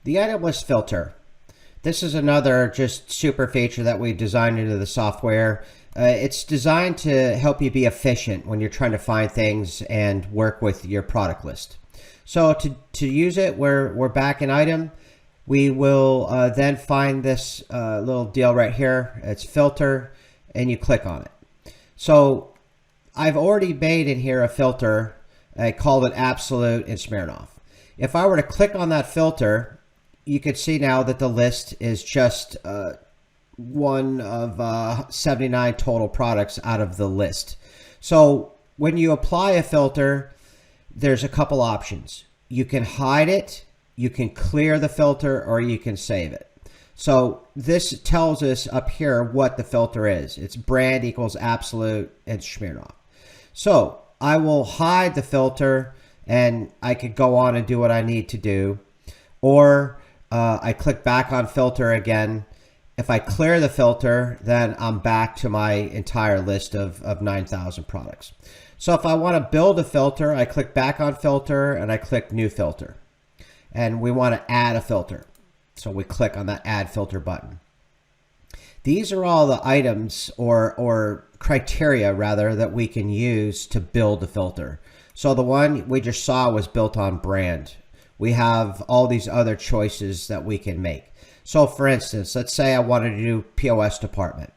The item list filter. This is another just super feature that we've designed into the software. It's designed to help you be efficient when you're trying to find things and work with your product list. So to use it, we're back in item. We will then find this little deal right here. It's filter, and you click on it. So I've already made in here a filter. I called it Absolute and Smirnoff. If I were to click on that filter, you could see now that the list is just one of 79 total products out of the list. So when you apply a filter, there's a couple options. You can hide it, you can clear the filter, or you can save it. So this tells us up here what the filter is. It's brand equals Absolute and Smirnoff. So I will hide the filter and I could go on and do what I need to do. Or I click back on filter again. If I clear the filter, then I'm back to my entire list of 9,000 products. So if I want to build a filter, I click back on filter and I click new filter. And we want to add a filter. So we click on that add filter button. These are all the items or criteria rather that we can use to build a filter. So the one we just saw was built on brand. We have all these other choices that we can make. So for instance, let's say I wanted to do POS department.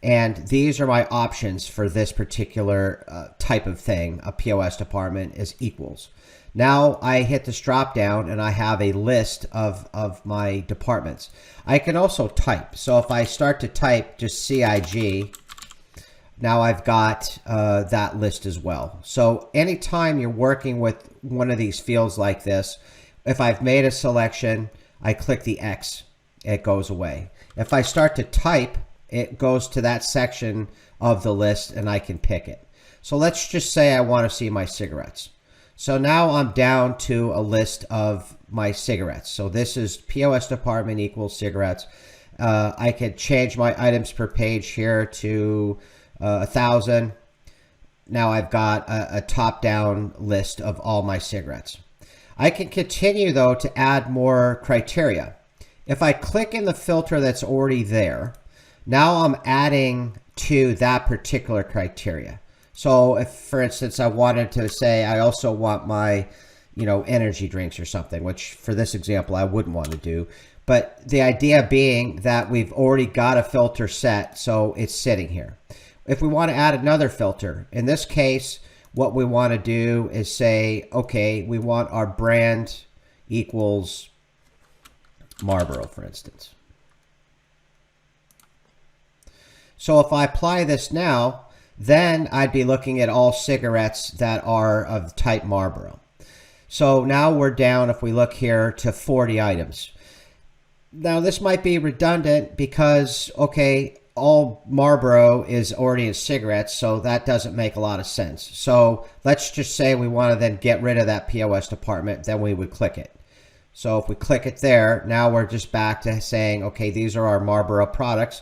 And these are my options for this particular type of thing. A POS department is equals. Now I hit this drop down and I have a list of my departments. I can also type. So if I start to type just CIG, now I've got that list as well. So anytime you're working with one of these fields like this, if I've made a selection, I click the X, it goes away. If I start to type, it goes to that section of the list and I can pick it. So let's just say I want to see my cigarettes. So now I'm down to a list of my cigarettes. So this is POS department equals cigarettes. I could change my items per page here to 1,000. Now I've got a top-down list of all my cigarettes. I can continue though to add more criteria. If I click in the filter that's already there, now I'm adding to that particular criteria. So if, for instance, I wanted to say I also want my, energy drinks or something, which for this example I wouldn't want to do. But the idea being that we've already got a filter set, so it's sitting here. If we want to add another filter, in this case, what we want to do is say, okay, we want our brand equals Marlboro, for instance. So if I apply this now, then I'd be looking at all cigarettes that are of type Marlboro. So now we're down, if we look here, to 40 items. Now this might be redundant because, okay, all Marlboro is already in cigarettes, so that doesn't make a lot of sense. So let's just say we want to then get rid of that POS department, then we would click it. So if we click it there, now we're just back to saying, okay, these are our Marlboro products,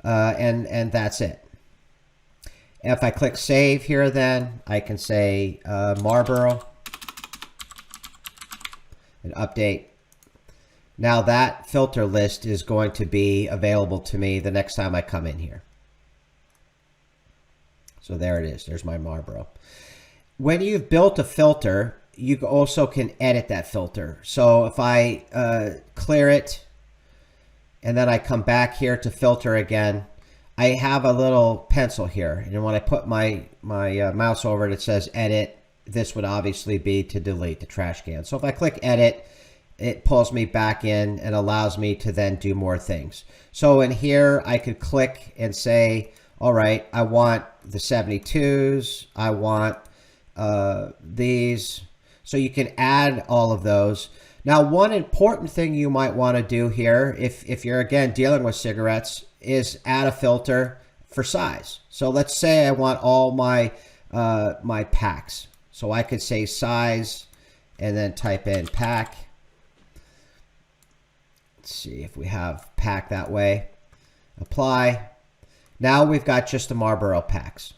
and that's it. If I click save here, then I can say Marlboro and update. Now that filter list is going to be available to me the next time I come in here. So there it is. There's my Marlboro. When you've built a filter, you also can edit that filter. So if I clear it and then I come back here to filter again, I have a little pencil here, and when I put my mouse over it, it says edit. This would obviously be to delete the trash can. So if I click edit, it pulls me back in and allows me to then do more things. So in here, I could click and say, all right, I want the 72s. I want these. So you can add all of those. Now, one important thing you might want to do here, if you're, again, dealing with cigarettes, is add a filter for size. So let's say I want all my my packs. So I could say size and then type in pack. Let's see if we have pack that way. Apply. Now we've got just the Marlboro packs.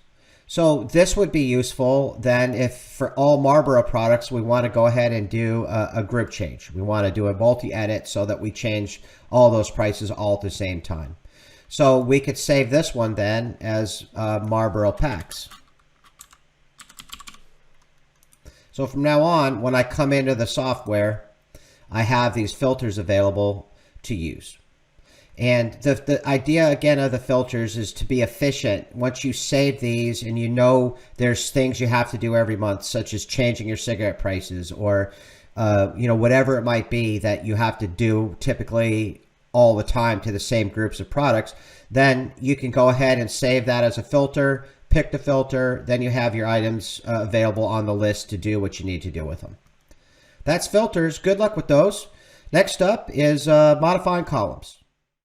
So this would be useful then if for all Marlboro products, we want to go ahead and do a group change. We want to do a multi-edit so that we change all those prices all at the same time. So we could save this one then as Marlboro packs. So from now on, when I come into the software, I have these filters available to use. And the idea, again, of the filters is to be efficient. Once you save these and you know there's things you have to do every month, such as changing your cigarette prices or, whatever it might be that you have to do typically all the time to the same groups of products, then you can go ahead and save that as a filter, pick the filter, then you have your items available on the list to do what you need to do with them. That's filters. Good luck with those. Next up is modifying columns.